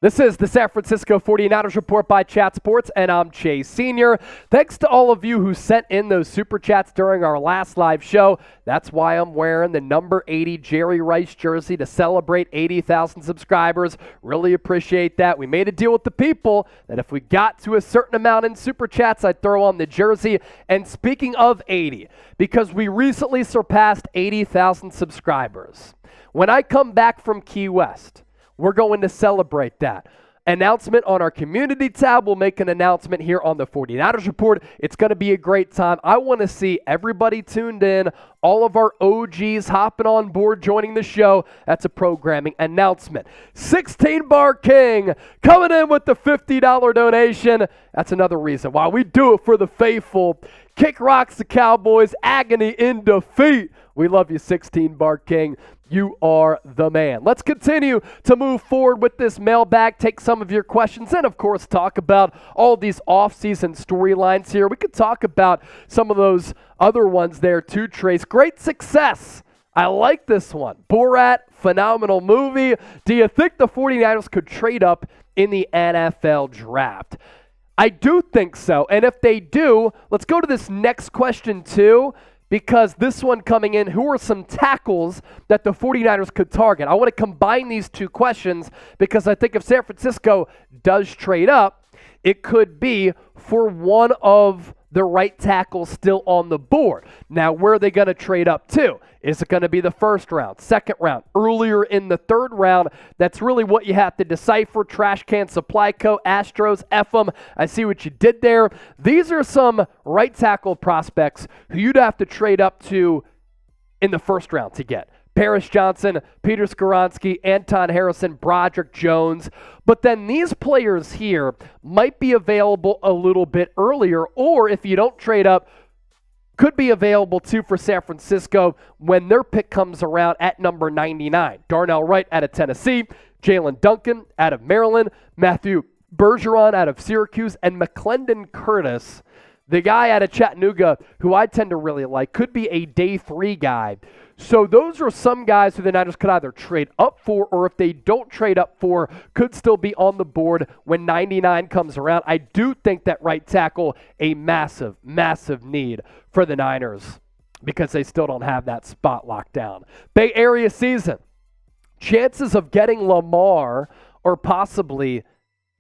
This is the San Francisco 49ers Report by Chat Sports, and I'm Chase Sr. Thanks to all of you who sent in those super chats during our last live show. That's why I'm wearing the number 80 Jerry Rice jersey to celebrate 80,000 subscribers. Really appreciate that. We made a deal with the people that if we got to a certain amount in super chats, I'd throw on the jersey. And speaking of 80, because we recently surpassed 80,000 subscribers, when I come back from Key West, we're going to celebrate that. Announcement on our community tab. We'll make an announcement here on the 49ers Report. It's going to be a great time. I want to see everybody tuned in, all of our OGs hopping on board, joining the show. That's a programming announcement. 16 Bar King coming in with the $50 donation. That's another reason why we do it for the faithful. Kick rocks the Cowboys, agony in defeat. We love you, 16 Bar King. You are the man. Let's continue to move forward with this mailbag, take some of your questions, and, of course, talk about all these off-season storylines here. We could talk about some of those other ones there, too, Trace. Great success. I like this one. Borat, phenomenal movie. Do you think the 49ers could trade up in the NFL draft? I do think so, and if they do, let's go to this next question, too, because this one coming in, who are some tackles that the 49ers could target? I want to combine these two questions because I think if San Francisco does trade up, it could be for one of the right tackles still on the board. Now, where are they going to trade up to? Is it going to be the first round, second round, earlier in the third round? That's really what you have to decipher. Trash Can Supply Co., Astros, FM. I see what you did there. These are some right tackle prospects who you'd have to trade up to in the first round to get. Paris Johnson, Peter Skoronski, Anton Harrison, Broderick Jones. But then these players here might be available a little bit earlier, or if you don't trade up, could be available too for San Francisco when their pick comes around at number 99. Darnell Wright out of Tennessee, Jalen Duncan out of Maryland, Matthew Bergeron out of Syracuse, and McClendon Curtis, the guy out of Chattanooga who I tend to really like, could be a day 3 guy. So those are some guys who the Niners could either trade up for, or if they don't trade up for, could still be on the board when 99 comes around. I do think that right tackle, a massive, massive need for the Niners because they still don't have that spot locked down. Bay Area season. Chances of getting Lamar or possibly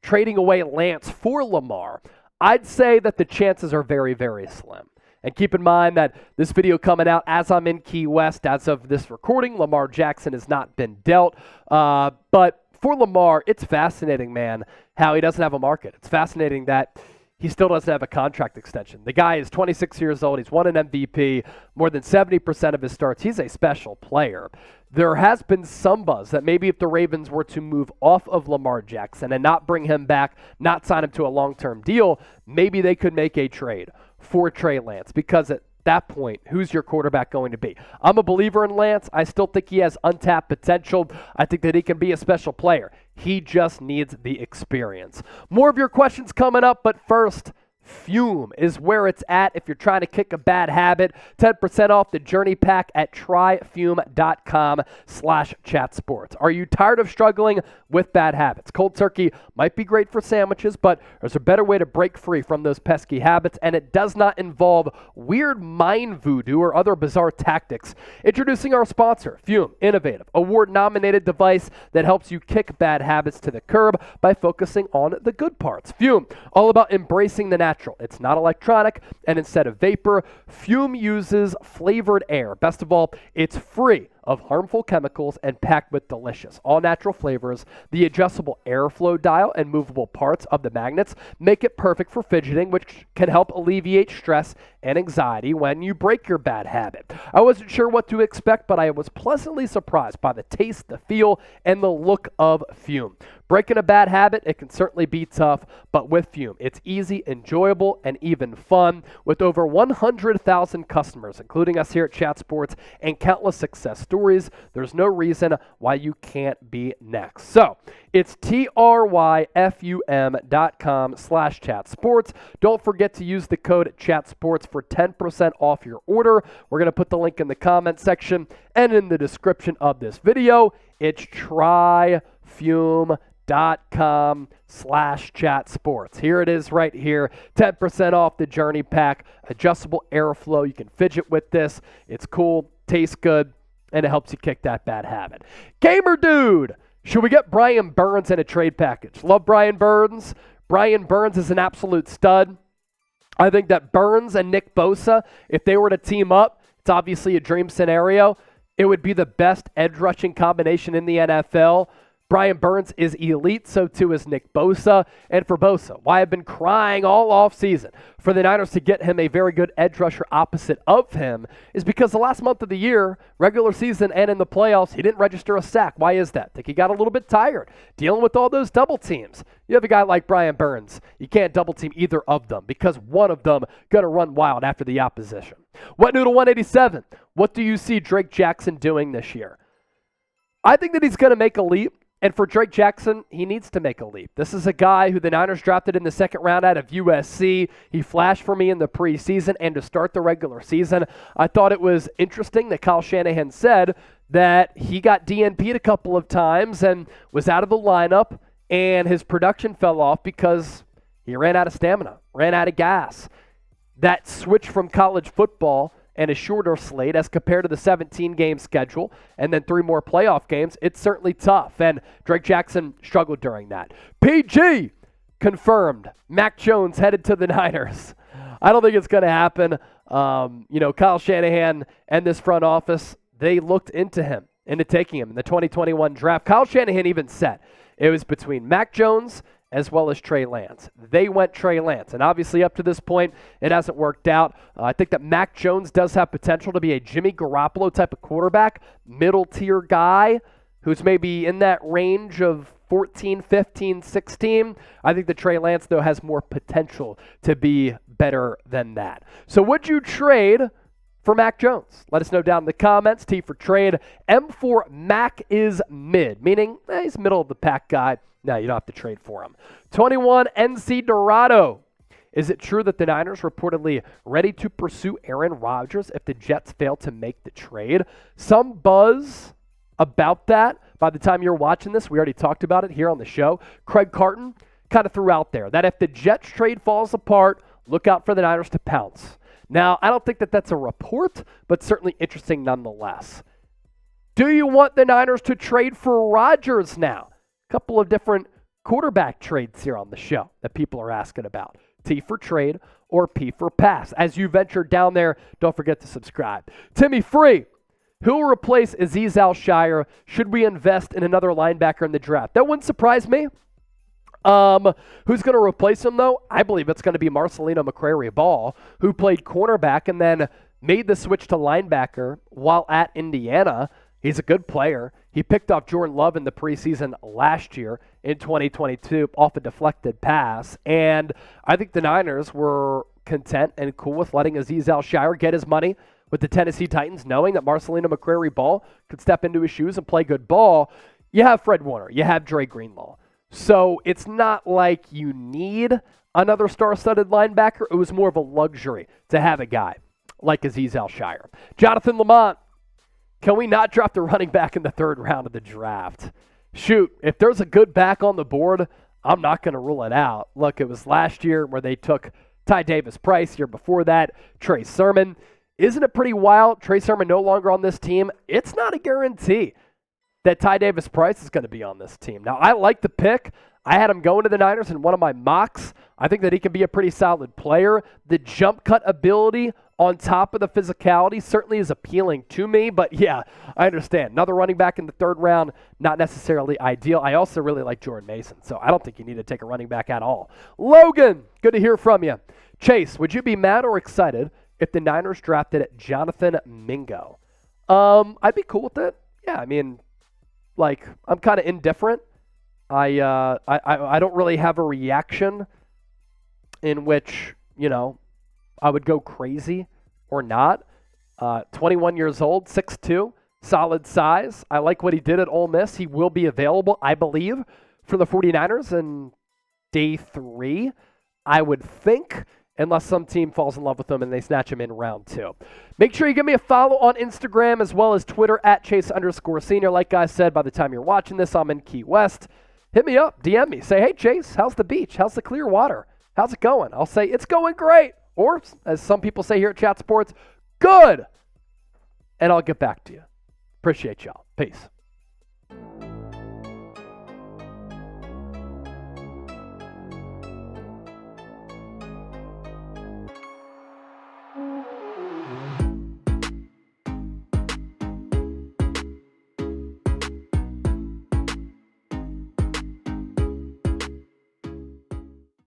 trading away Lance for Lamar, I'd say that the chances are very, very slim. And keep in mind that this video coming out as I'm in Key West, as of this recording, Lamar Jackson has not been dealt. But for Lamar, it's fascinating, man, how he doesn't have a market. It's fascinating that he still doesn't have a contract extension. The guy is 26 years old. He's won an MVP, more than 70% of his starts. He's a special player. There has been some buzz that maybe if the Ravens were to move off of Lamar Jackson and not bring him back, not sign him to a long-term deal, maybe they could make a trade for Trey Lance, because at that point, who's your quarterback going to be? I'm a believer in Lance. I still think he has untapped potential. I think that he can be a special player. He just needs the experience. More of your questions coming up, but first, Fume is where it's at if you're trying to kick a bad habit. 10% off the Journey Pack at tryfume.com/chatsports. Are you tired of struggling with bad habits? Cold turkey might be great for sandwiches, but there's a better way to break free from those pesky habits, and it does not involve weird mind voodoo or other bizarre tactics. Introducing our sponsor, Fume, innovative, award-nominated device that helps you kick bad habits to the curb by focusing on the good parts. Fume, all about embracing the natural. It's not electronic, and instead of vapor, Fume uses flavored air. Best of all, it's free of harmful chemicals and packed with delicious all-natural flavors. The adjustable airflow dial and movable parts of the magnets make it perfect for fidgeting, which can help alleviate stress and anxiety when you break your bad habit. I wasn't sure what to expect, but I was pleasantly surprised by the taste, the feel, and the look of Fume. Breaking a bad habit, it can certainly be tough, but with Fume, it's easy, enjoyable, and even fun. With over 100,000 customers, including us here at Chat Sports, and countless success stories, there's no reason why you can't be next. So, it's tryfum.com/chatsports. Don't forget to use the code CHATSPORTS for 10% off your order. We're going to put the link in the comment section and in the description of this video. It's tryfum.com. journeypack.com/chatsports. Here it is right here. 10% off the Journey Pack. Adjustable airflow. You can fidget with this. It's cool, tastes good, and it helps you kick that bad habit. Gamer Dude, should we get Brian Burns in a trade package? Love Brian Burns. Brian Burns is an absolute stud. I think that Burns and Nick Bosa, if they were to team up, it's obviously a dream scenario. It would be the best edge rushing combination in the NFL. Brian Burns is elite, so too is Nick Bosa. And for Bosa, why I've been crying all offseason for the Niners to get him a very good edge rusher opposite of him is because the last month of the year, regular season and in the playoffs, he didn't register a sack. Why is that? I think he got a little bit tired dealing with all those double teams. You have a guy like Brian Burns. You can't double team either of them because one of them going to run wild after the opposition. What Noodle 187? What do you see Drake Jackson doing this year? I think that he's going to make a leap. And for Drake Jackson, he needs to make a leap. This is a guy who the Niners drafted in the second round out of USC. He flashed for me in the preseason and to start the regular season. I thought it was interesting that Kyle Shanahan said that he got DNP'd a couple of times and was out of the lineup, and his production fell off because he ran out of stamina, ran out of gas. That switch from college football and a shorter slate as compared to the 17-game schedule and then 3 more playoff games, it's certainly tough. And Drake Jackson struggled during that. PG confirmed. Mac Jones headed to the Niners. I don't think it's going to happen. Kyle Shanahan and this front office, they looked into him, into taking him in the 2021 draft. Kyle Shanahan even said it was between Mac Jones as well as Trey Lance. They went Trey Lance, and obviously up to this point, it hasn't worked out. I think that Mac Jones does have potential to be a Jimmy Garoppolo type of quarterback, middle-tier guy who's maybe in that range of 14, 15, 16. I think that Trey Lance, though, has more potential to be better than that. So would you trade for Mac Jones? Let us know down in the comments. T for trade. M for Mac is mid, meaning he's middle of the pack guy. No, you don't have to trade for him. 21 NC Dorado. Is it true that the Niners reportedly ready to pursue Aaron Rodgers if the Jets fail to make the trade? Some buzz about that. By the time you're watching this, we already talked about it here on the show. Craig Carton kind of threw out there that if the Jets trade falls apart, look out for the Niners to pounce. Now, I don't think that that's a report, but certainly interesting nonetheless. Do you want the Niners to trade for Rodgers now? Couple of different quarterback trades here on the show that people are asking about. T for trade or P for pass. As you venture down there, don't forget to subscribe. Timmy Free, who will replace Azeez Al-Shaair? Should we invest in another linebacker in the draft? That wouldn't surprise me. Who's going to replace him, though? I believe it's going to be Marcelino McCrary-Ball, who played cornerback and then made the switch to linebacker while at Indiana. He's a good player. He picked off Jordan Love in the preseason last year in 2022 off a deflected pass. And I think the Niners were content and cool with letting Azeez Al-Shaair get his money with the Tennessee Titans, knowing that Marcelino McCrary-Ball could step into his shoes and play good ball. You have Fred Warner. You have Dre Greenlaw. So it's not like you need another star-studded linebacker. It was more of a luxury to have a guy like Azeez Al-Shaair. Jonathan Lamont. Can we not draft a running back in the 3rd round of the draft? Shoot, if there's a good back on the board, I'm not going to rule it out. Look, it was last year where they took Ty Davis-Price. Year before that, Trey Sermon. Isn't it pretty wild? Trey Sermon no longer on this team. It's not a guarantee that Ty Davis-Price is going to be on this team. Now, I like the pick. I had him going to the Niners in one of my mocks. I think that he can be a pretty solid player. The jump cut ability on top of the physicality certainly is appealing to me. But yeah, I understand. Another running back in the 3rd round, not necessarily ideal. I also really like Jordan Mason, so I don't think you need to take a running back at all. Logan, good to hear from you. Chase, would you be mad or excited if the Niners drafted Jonathan Mingo? I'd be cool with it. Yeah, I mean, I'm kind of indifferent. I don't really have a reaction in which, I would go crazy or not. 21 years old, 6'2", solid size. I like what he did at Ole Miss. He will be available, I believe, for the 49ers in day 3, I would think, unless some team falls in love with him and they snatch him in round 2. Make sure you give me a follow on Instagram as well as Twitter at Chase_Senior. Like I said, by the time you're watching this, I'm in Key West. hit me up, DM me. Say, hey, Chase, how's the beach? How's the clear water? How's it going? I'll say, it's going great. Or, as some people say here at Chat Sports, good. And I'll get back to you. Appreciate y'all. Peace.